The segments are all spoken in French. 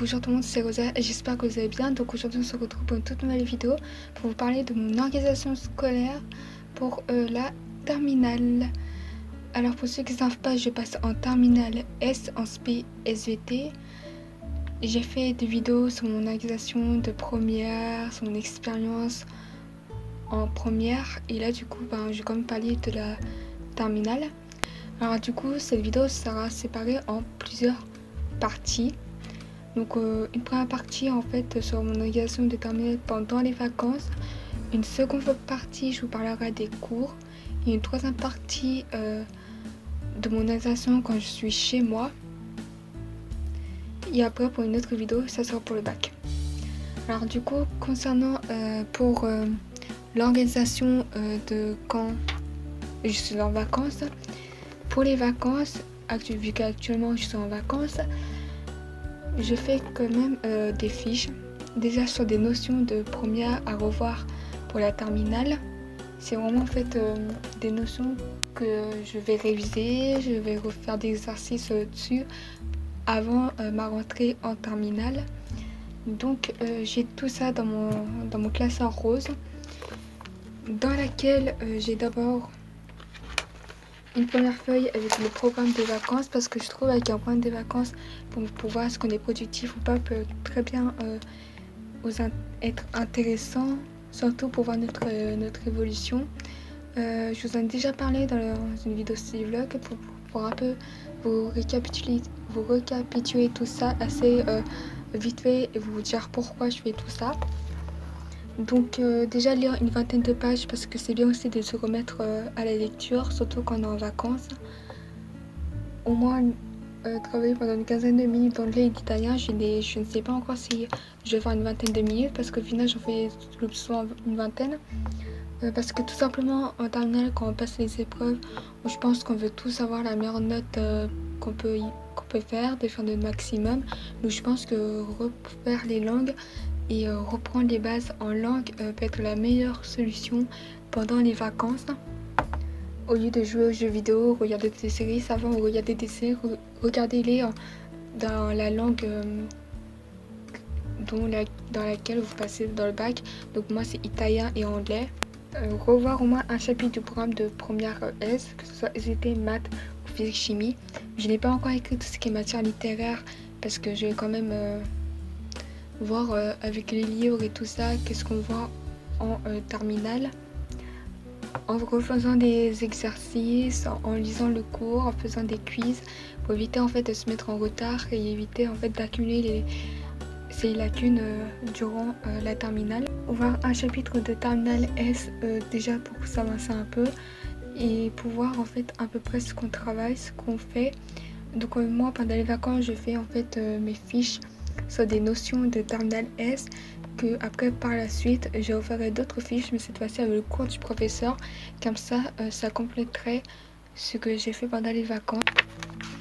Bonjour tout le monde, c'est Rosa et j'espère que vous allez bien. Donc aujourd'hui on se retrouve pour une toute nouvelle vidéo pour vous parler de mon organisation scolaire pour la terminale. Alors pour ceux qui ne savent pas, je passe en terminale S en SP SVT. J'ai fait des vidéos sur mon organisation de première, sur mon expérience en première et là du coup je vais quand même parler de la terminale. Alors du coup cette vidéo sera séparée en plusieurs parties. Donc une première partie en fait sur mon organisation de terminale pendant les vacances. Une seconde partie je vous parlerai des cours. Et une troisième partie de mon organisation quand je suis chez moi. Et après pour une autre vidéo ça sera pour le bac. Alors du coup concernant pour l'organisation de quand je suis en vacances. Pour les vacances, vu qu'actuellement je suis en vacances, je fais quand même des fiches, déjà sur des notions de première à revoir pour la terminale. C'est vraiment en fait des notions que je vais réviser, je vais refaire des exercices dessus avant ma rentrée en terminale. Donc j'ai tout ça dans mon classeur rose, dans laquelle j'ai d'abord une première feuille avec le programme des vacances, parce que je trouve avec un programme des vacances pour voir est-ce qu'on est productif ou pas peut très bien être intéressant, surtout pour voir notre évolution. Je vous en ai déjà parlé dans une vidéo de vlog pour un peu vous récapituler tout ça assez vite fait et vous dire pourquoi je fais tout ça. Donc déjà lire une vingtaine de pages parce que c'est bien aussi de se remettre à la lecture, surtout quand on est en vacances. Au moins travailler pendant une quinzaine de minutes d'anglais et d'italien. Je ne sais pas encore si je vais faire une vingtaine de minutes parce qu'au final j'en fais le plus souvent une vingtaine. Parce que tout simplement en terminale quand on passe les épreuves, où je pense qu'on veut tous avoir la meilleure note qu'on peut faire, de faire notre maximum. Donc je pense que refaire les langues et reprendre les bases en langue peut être la meilleure solution pendant les vacances. Au lieu de jouer aux jeux vidéo, regarder des séries, ça va, regarder des séries, regardez-les dans la langue dans laquelle vous passez dans le bac. Donc moi c'est italien et anglais. Revoir au moins un chapitre du programme de première S, que ce soit SVT, maths ou physique chimie. Je n'ai pas encore écrit tout ce qui est matière littéraire parce que je vais quand même voir avec les livres et tout ça qu'est-ce qu'on voit en terminale, en refaisant des exercices, en lisant le cours, en faisant des quiz pour éviter en fait de se mettre en retard et éviter en fait d'accumuler ces lacunes durant la terminale. Voir un chapitre de terminale S déjà pour s'avancer un peu et pour voir en fait à peu près ce qu'on travaille, ce qu'on fait. Donc moi pendant les vacances je fais en fait mes fiches sur des notions de terminale S, que après par la suite je referai d'autres fiches mais cette fois-ci avec le cours du professeur, comme ça ça compléterait ce que j'ai fait pendant les vacances.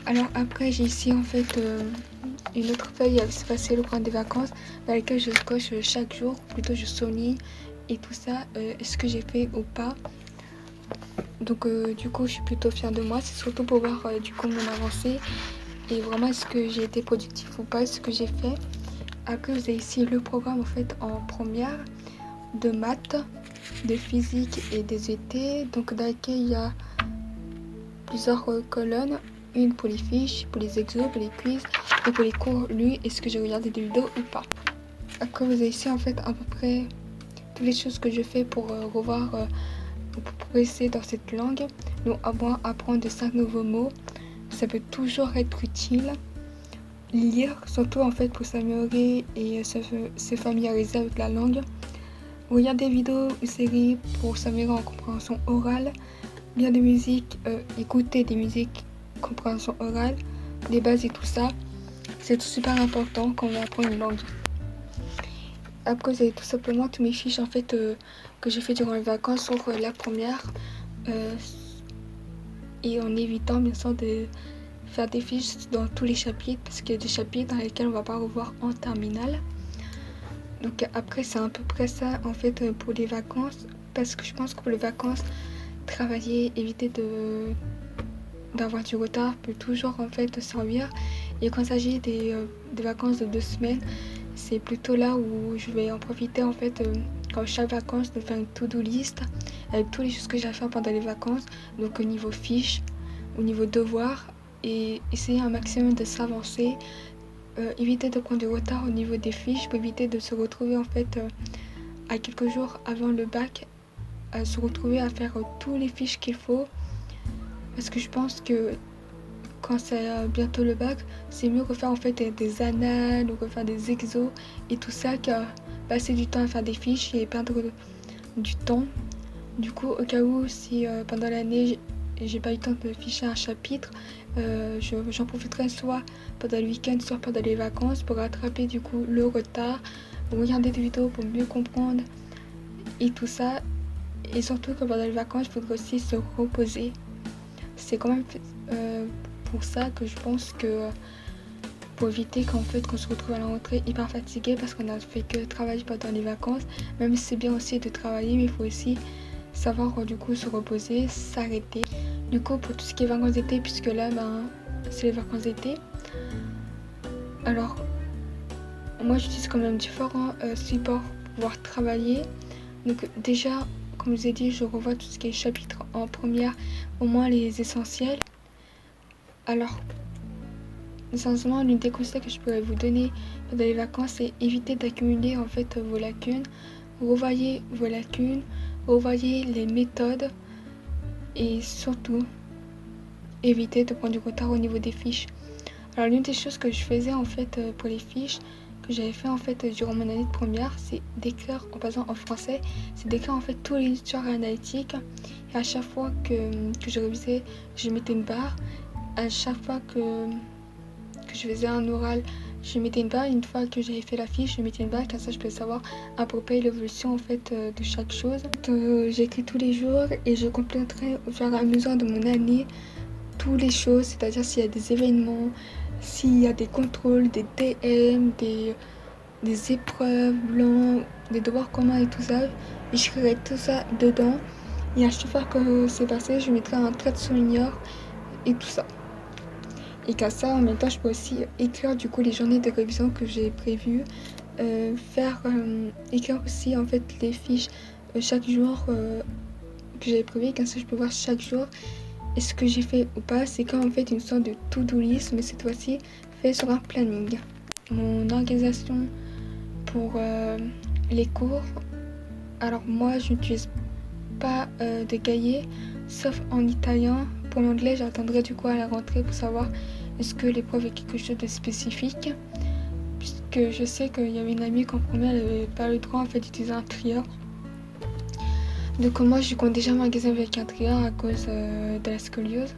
Alors après j'ai ici en fait une autre feuille avec c'est le programme des vacances dans laquelle je coche chaque jour, plutôt je souligne et tout ça est-ce que j'ai fait ou pas. Donc du coup je suis plutôt fière de moi, c'est surtout pour voir du coup mon avancée et vraiment est-ce que j'ai été productif ou pas, ce que j'ai fait. Après vous avez ici le programme en fait en première de maths, de physique et des ET, donc dans laquelle il y a plusieurs colonnes, une pour les fiches, pour les exos, pour les quiz et pour les cours lus, est-ce que j'ai regardé des vidéos ou pas. Après vous avez ici en fait à peu près toutes les choses que je fais pour revoir pour progresser dans cette langue. Donc apprendre de 5 nouveaux mots, ça peut toujours être utile. Lire surtout en fait pour s'améliorer et se familiariser avec la langue. Regarder des vidéos ou séries pour s'améliorer en compréhension orale. Lire des musiques, écouter des musiques, compréhension orale, les bases et tout ça. C'est tout super important quand on va apprendre une langue. Après vous avez tout simplement tous mes fiches en fait que j'ai fait durant les vacances sur la première et en évitant bien sûr de faire des fiches dans tous les chapitres parce qu'il y a des chapitres dans lesquels on va pas revoir en terminale. Donc après c'est à peu près ça en fait pour les vacances, parce que je pense que pour les vacances travailler, éviter d'avoir du retard peut toujours en fait servir Et quand il s'agit des vacances de 2 semaines, c'est plutôt là où je vais en profiter en fait, comme chaque vacances, de faire une to-do list avec toutes les choses que j'ai à faire pendant les vacances, donc au niveau fiches, au niveau devoirs, et essayer un maximum de s'avancer, éviter de prendre du retard au niveau des fiches pour éviter de se retrouver en fait à quelques jours avant le bac, à se retrouver à faire tous les fiches qu'il faut, parce que je pense que quand c'est bientôt le bac, c'est mieux que faire en fait des annales ou que faire des exos et tout ça que passer du temps à faire des fiches et perdre du temps. Du coup, au cas où si pendant l'année j'ai pas eu le temps de ficher un chapitre, j'en profiterai soit pendant le week-end, soit pendant les vacances pour rattraper du coup le retard, pour regarder des vidéos pour mieux comprendre et tout ça. Et surtout que pendant les vacances, il faudrait aussi se reposer. C'est quand même pour ça que je pense que pour éviter qu'en fait qu'on se retrouve à la rentrée hyper fatigué parce qu'on a fait que travailler pendant les vacances, même si c'est bien aussi de travailler, mais il faut aussi savoir du coup se reposer, s'arrêter. Du coup pour tout ce qui est vacances d'été, puisque là c'est les vacances d'été, alors moi j'utilise quand même différents supports pour pouvoir travailler. Donc déjà, comme je vous ai dit, je revois tout ce qui est chapitre en première, au moins les essentiels. Alors essentiellement, l'une des conseils que je pourrais vous donner pendant les vacances, c'est éviter d'accumuler en fait vos lacunes. Revoyez vos lacunes, revoyez les méthodes et surtout évitez de prendre du retard au niveau des fiches. Alors l'une des choses que je faisais en fait pour les fiches, que j'avais fait en fait durant mon année de première, c'est d'écrire, en passant en français, c'est d'écrire en fait tous les histoires analytiques. Et à chaque fois que je révisais, je mettais une barre. À chaque fois que je faisais un oral, je mettais une barre. Une fois que j'avais fait la fiche, je mettais une barre, comme ça je peux savoir à peu près l'évolution en fait de chaque chose. J'écris tous les jours et je compléterai au fur et à mesure de mon année toutes les choses, c'est-à-dire s'il y a des événements, s'il y a des contrôles, des DM, des épreuves blancs, des devoirs communs et tout ça, j'écrirai tout ça dedans. Et à chaque fois que c'est passé, je mettrai un trait de souligneur et tout ça. Et qu'à ça, en même temps, je peux aussi écrire du coup les journées de révision que j'ai prévues, écrire aussi en fait les fiches chaque jour que j'avais prévu, comme ça je peux voir chaque jour est-ce que j'ai fait ou pas. C'est comme en fait une sorte de to-do list, mais cette fois-ci fait sur un planning. Mon organisation pour les cours, alors moi je n'utilise pas de cahier, sauf en italien. Pour l'anglais, j'attendrai du coup à la rentrée pour savoir est-ce que l'épreuve est quelque chose de spécifique, puisque je sais qu'il y avait une amie qu'en première, elle n'avait pas le droit en fait d'utiliser un trieur. Donc moi, je compte déjà magasiner avec un trieur à cause de la scoliose,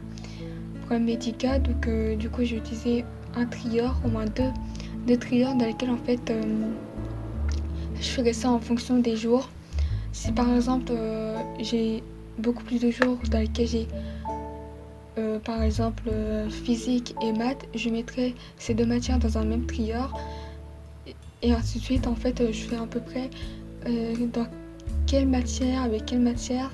problème médical. Donc du coup, j'ai utilisé un trieur, au moins deux trieurs dans lesquels en fait je ferai ça en fonction des jours. Si par exemple j'ai beaucoup plus de jours dans lesquels j'ai par exemple physique et maths, je mettrai ces deux matières dans un même trieur et ainsi de suite. En fait je fais à peu près dans quelle matière, avec quelle matière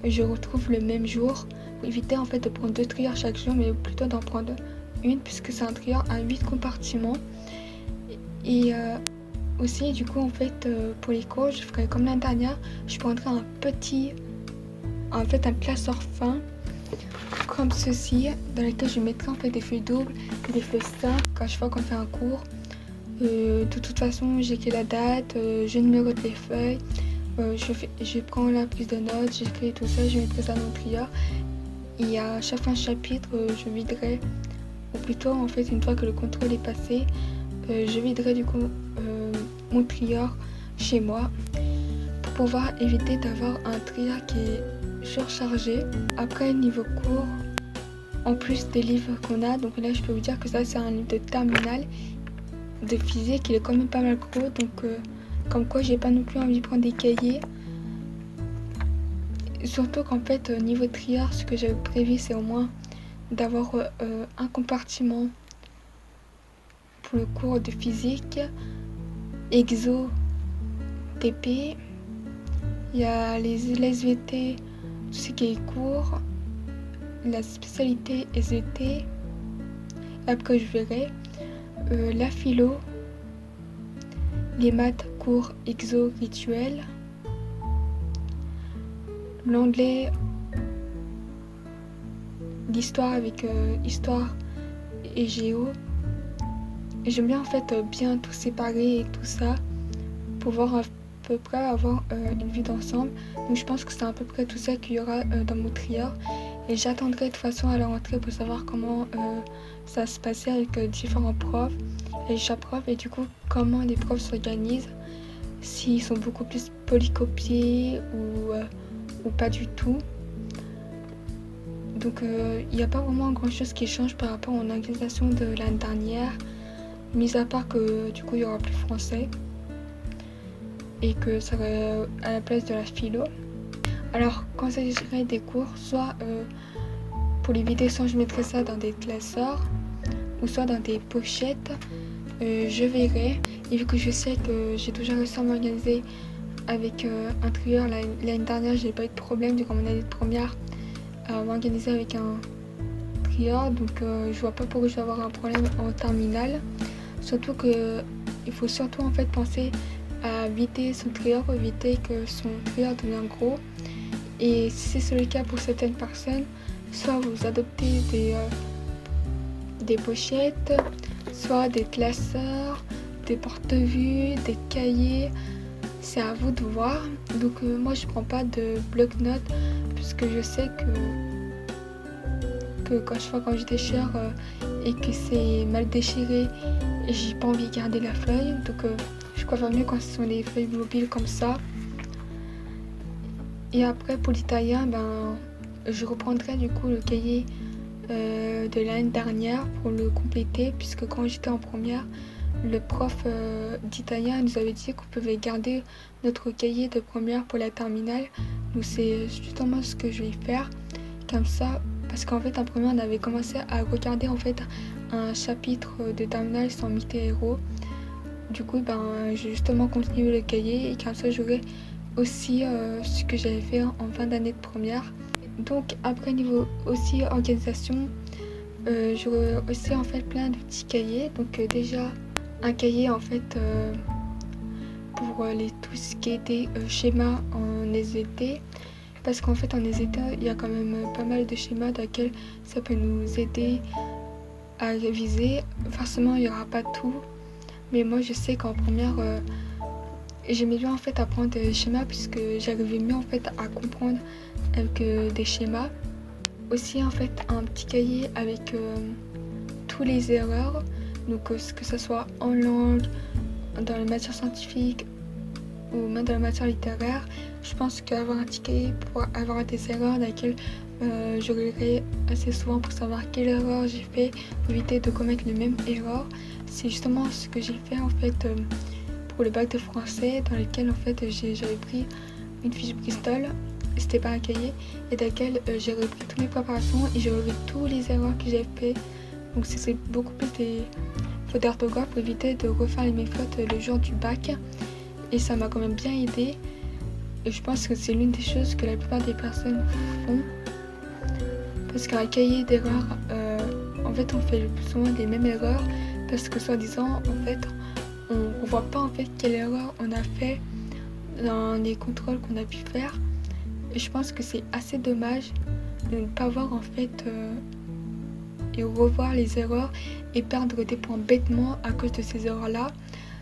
je retrouve le même jour, pour éviter en fait de prendre 2 trieurs chaque jour, mais plutôt d'en prendre une, puisque c'est un trieur à 8 compartiments. Et aussi du coup en fait pour les cours, je ferai comme l'année dernière, je prendrai un classeur fin comme ceci, dans lequel je mettrai en fait des feuilles doubles et des feuilles simples à chaque fois qu'on fait un cours. De toute façon, j'écris la date, je numérote les feuilles, je prends la prise de notes, j'écris tout ça, je mettrai ça dans mon trieur. Et à chaque fin de chapitre, je viderai, ou plutôt en fait une fois que le contrôle est passé, je viderai du coup mon trieur chez moi pour pouvoir éviter d'avoir un trieur qui est surchargé. Après niveau cours, en plus des livres qu'on a, donc là je peux vous dire que ça c'est un livre de terminale de physique, il est quand même pas mal gros, donc comme quoi j'ai pas non plus envie de prendre des cahiers. Surtout qu'en fait niveau trieur, ce que j'avais prévu c'est au moins d'avoir un compartiment pour le cours de physique, exo, TP, il y a les SVT, tout ce qui est cours, la spécialité SVT, après je verrai. la philo, les maths, cours, exo, rituels, l'anglais, l'histoire avec histoire et géo. Et j'aime bien en fait bien tout séparer et tout ça pour voir à peu près avoir une vue d'ensemble. Donc je pense que c'est à peu près tout ça qu'il y aura dans mon trieur. Et j'attendrai de toute façon à la rentrée pour savoir comment ça se passait avec différents profs et chaque prof et du coup comment les profs s'organisent, s'ils sont beaucoup plus polycopiés ou pas du tout. Donc il n'y a pas vraiment grand chose qui change par rapport à l'organisation de l'année dernière, mis à part que du coup il y aura plus français et que ça va à la place de la philo. Alors quand il s'agirait des cours, soit pour les vider, soit je mettrai ça dans des classeurs ou soit dans des pochettes, je verrai. Et vu que je sais que j'ai déjà réussi à m'organiser avec un trieur l'année dernière, j'ai pas eu de problème durant mon année de première à m'organiser avec un trieur, donc je vois pas pourquoi je vais avoir un problème en terminale. Surtout que il faut surtout en fait penser à vider son trieur pour éviter que son trieur devienne gros. Et si c'est le cas pour certaines personnes, soit vous adoptez des pochettes, soit des classeurs, des porte-vues, des cahiers. C'est à vous de voir. Donc moi je prends pas de bloc-notes puisque je sais que quand je déchire et que c'est mal déchiré, j'ai pas envie de garder la feuille. Donc je préfère mieux quand ce sont des feuilles mobiles comme ça. Et après pour l'italien, je reprendrai du coup le cahier de l'année dernière pour le compléter, puisque quand j'étais en première, le prof d'italien nous avait dit qu'on pouvait garder notre cahier de première pour la terminale. Donc c'est justement ce que je vais faire, comme ça, parce qu'en fait en première on avait commencé à regarder en fait un chapitre de terminale sans mythes et héros. Du coup j'ai justement continué le cahier et comme ça j'aurai aussi ce que j'avais fait en fin d'année de première. Donc après niveau aussi organisation, j'aurais aussi en fait plein de petits cahiers. Donc déjà un cahier en fait pour tout ce qui était schéma en SVT, parce qu'en fait en SVT il y a quand même pas mal de schémas dans lesquels ça peut nous aider à réviser. Forcément il n'y aura pas tout, mais moi je sais qu'en première j'aimais bien en fait apprendre des schémas puisque j'arrivais mieux en fait à comprendre avec des schémas. Aussi en fait un petit cahier avec tous les erreurs, donc que ce soit en langue, dans les matières scientifiques ou même dans la matière littéraire. Je pense qu'avoir un petit cahier pour avoir des erreurs dans lesquelles je regarderai assez souvent pour savoir quelle erreur j'ai fait, pour éviter de commettre les mêmes erreurs. C'est justement ce que j'ai fait en fait pour le bac de français, dans lequel en fait j'avais pris une fiche Bristol, c'était pas un cahier, et dans lequel j'ai repris toutes mes préparations et j'ai relevé toutes les erreurs que j'ai fait. Donc c'est beaucoup plus des fautes d'orthographe pour éviter de refaire les mêmes fautes le jour du bac. Et ça m'a quand même bien aidé. Et je pense que c'est l'une des choses que la plupart des personnes font. Parce qu'un cahier d'erreurs, en fait on fait le plus souvent les mêmes erreurs. Parce que soi-disant, en fait, on ne voit pas en fait quelle erreur on a fait dans les contrôles qu'on a pu faire. Et je pense que c'est assez dommage de ne pas voir en fait et revoir les erreurs et perdre des points bêtement à cause de ces erreurs-là.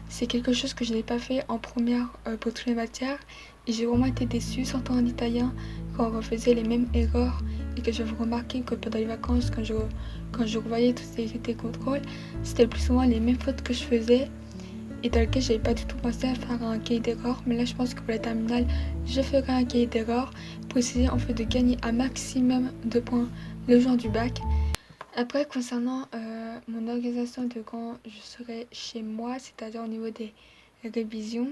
C'est quelque chose que je n'ai pas fait en première pour toutes les matières et j'ai vraiment été déçue, surtout en italien, quand on refaisait les mêmes erreurs et que j'avais remarqué que pendant les vacances, quand je revoyais tous ces contrôles, c'était le plus souvent les mêmes fautes que je faisais et dans lequel j'avais pas du tout pensé à faire un cahier d'erreurs. Mais là, je pense que pour la terminale, je ferai un cahier d'erreurs pour essayer en fait de gagner un maximum de points le jour du bac. Après, concernant mon organisation de quand je serai chez moi, c'est-à-dire au niveau des révisions,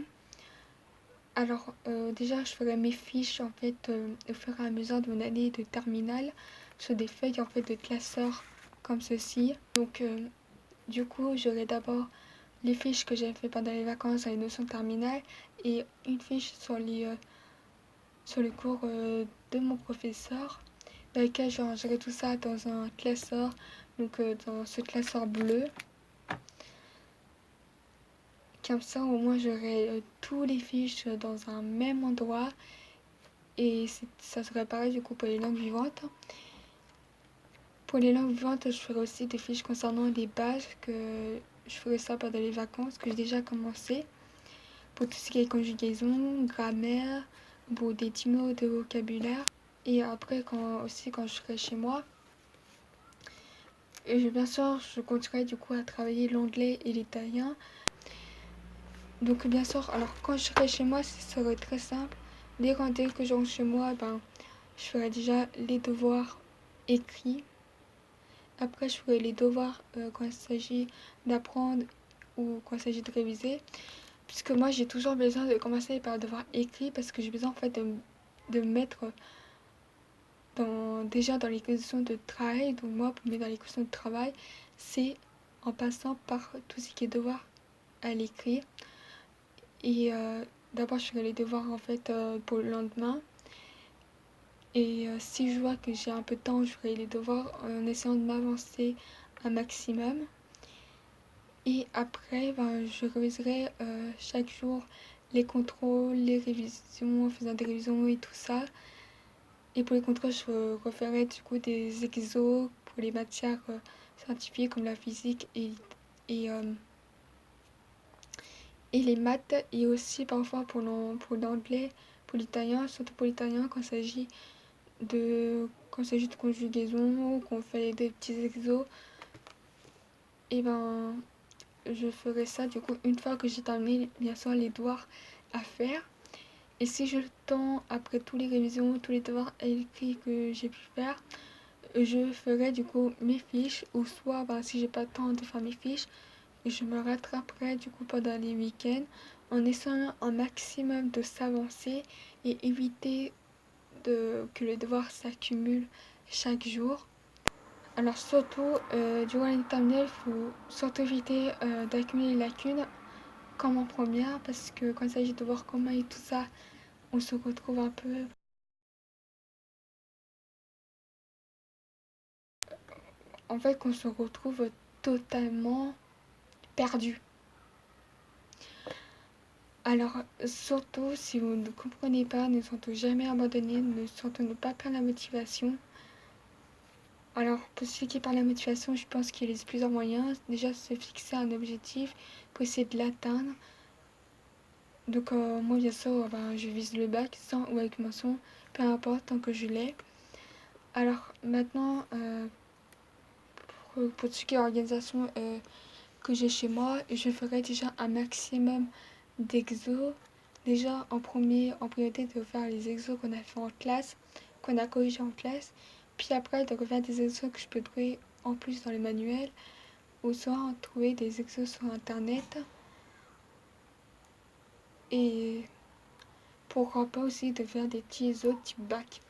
alors déjà je ferai mes fiches en fait au fur et à mesure de mon année de terminale sur des feuilles en fait de classeurs comme ceci. Donc du coup j'aurai d'abord les fiches que j'ai fait pendant les vacances sur les notions terminales et une fiche sur le cours de mon professeur, dans lequel je rangerai tout ça dans un classeur, donc dans ce classeur bleu. Comme ça, au moins, j'aurai tous les fiches dans un même endroit. Et ça serait pareil du coup pour les langues vivantes. Pour les langues vivantes, je ferai aussi des fiches concernant les bases, que je ferai ça pendant les vacances, que j'ai déjà commencé. Pour tout ce qui est conjugaison, grammaire, pour des 10 mots de vocabulaire. Et après, quand je serai chez moi, et bien sûr, je continuerai du coup à travailler l'anglais et l'italien. Donc bien sûr, alors quand je serai chez moi, ce serait très simple. Dès que je rentre chez moi, je ferai déjà les devoirs écrits. Après, je ferai les devoirs quand il s'agit d'apprendre ou quand il s'agit de réviser. Puisque moi, j'ai toujours besoin de commencer par devoir écrire parce que j'ai besoin en fait de me mettre déjà dans les conditions de travail. Donc moi, pour me mettre dans les conditions de travail, c'est en passant par tout ce qui est devoir à l'écrit. Et d'abord, je ferai les devoirs en fait pour le lendemain. Et si je vois que j'ai un peu de temps, je ferai les devoirs en essayant de m'avancer un maximum. Et après, je réviserai chaque jour les contrôles, les révisions, en faisant des révisions et tout ça. Et pour les contrôles, je referai du coup des exos pour les matières scientifiques comme la physique et, euh, et les maths. Et aussi parfois pour l'anglais, pour l'italien, surtout pour l'italien quand il s'agit de conjugaison, qu'on fait des petits exos. Et je ferai ça du coup une fois que j'ai terminé bien sûr les devoirs à faire. Et si j'ai le temps, après tous les révisions, tous les devoirs écrits que j'ai pu faire, je ferai du coup mes fiches, ou soit si j'ai pas le temps de faire mes fiches, je me rattraperai du coup pendant les week-ends en essayant un maximum de s'avancer et éviter que le devoir s'accumule chaque jour. Alors surtout, durant l'année terminale, il faut surtout éviter d'accumuler les lacunes comme en première, parce que quand il s'agit de devoirs communs et tout ça, on se retrouve un peu... En fait, qu'on se retrouve totalement perdu. Alors, surtout, si vous ne comprenez pas, ne surtout jamais abandonner, surtout ne pas perdre la motivation. Alors, pour ce qui est par la motivation, je pense qu'il y a plusieurs moyens. Déjà, se fixer un objectif pour essayer de l'atteindre. Donc, moi, bien sûr, je vise le bac sans ou avec mention, peu importe, tant que je l'ai. Alors, maintenant, pour ce qui est organisation que j'ai chez moi, je ferai déjà un maximum d'exos. Déjà, en priorité, de faire les exos qu'on a fait en classe, qu'on a corrigé en classe. Puis après, de refaire des exos que je peux trouver en plus dans les manuels, ou soit trouver des exos sur internet. Et pourquoi pas aussi de faire des petits exos type bac.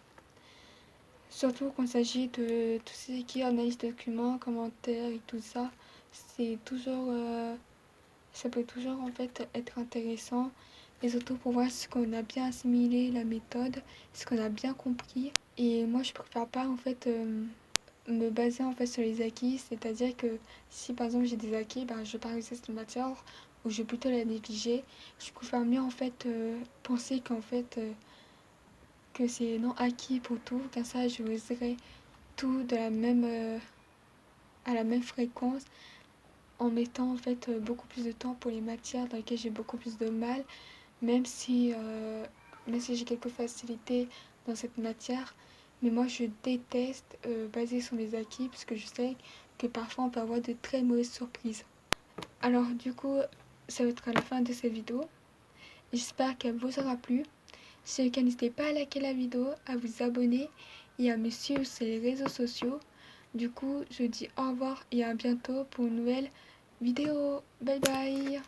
Surtout quand il s'agit de tout ce qui est analyse de documents, commentaires et tout ça, c'est toujours, ça peut toujours en fait être intéressant. Et surtout pour voir ce qu'on a bien assimilé, la méthode, ce qu'on a bien compris. Et moi je préfère pas en fait me baser en fait sur les acquis, c'est-à-dire que si par exemple j'ai des acquis, je vais pas réussir cette matière ou je vais plutôt la négliger. Je préfère mieux en fait penser qu'en fait que c'est non acquis pour tout, comme ça je réviserai tout à la même fréquence en mettant en fait beaucoup plus de temps pour les matières dans lesquelles j'ai beaucoup plus de mal, même si, même si j'ai quelques facilités dans cette matière. Mais moi je déteste baser sur mes acquis parce que je sais que parfois on peut avoir de très mauvaises surprises. Alors du coup ça va être à la fin de cette vidéo. J'espère qu'elle vous aura plu. Si c'est le cas, n'hésitez pas à liker la vidéo, à vous abonner et à me suivre sur les réseaux sociaux. Du coup, je dis au revoir et à bientôt pour une nouvelle vidéo. Bye bye.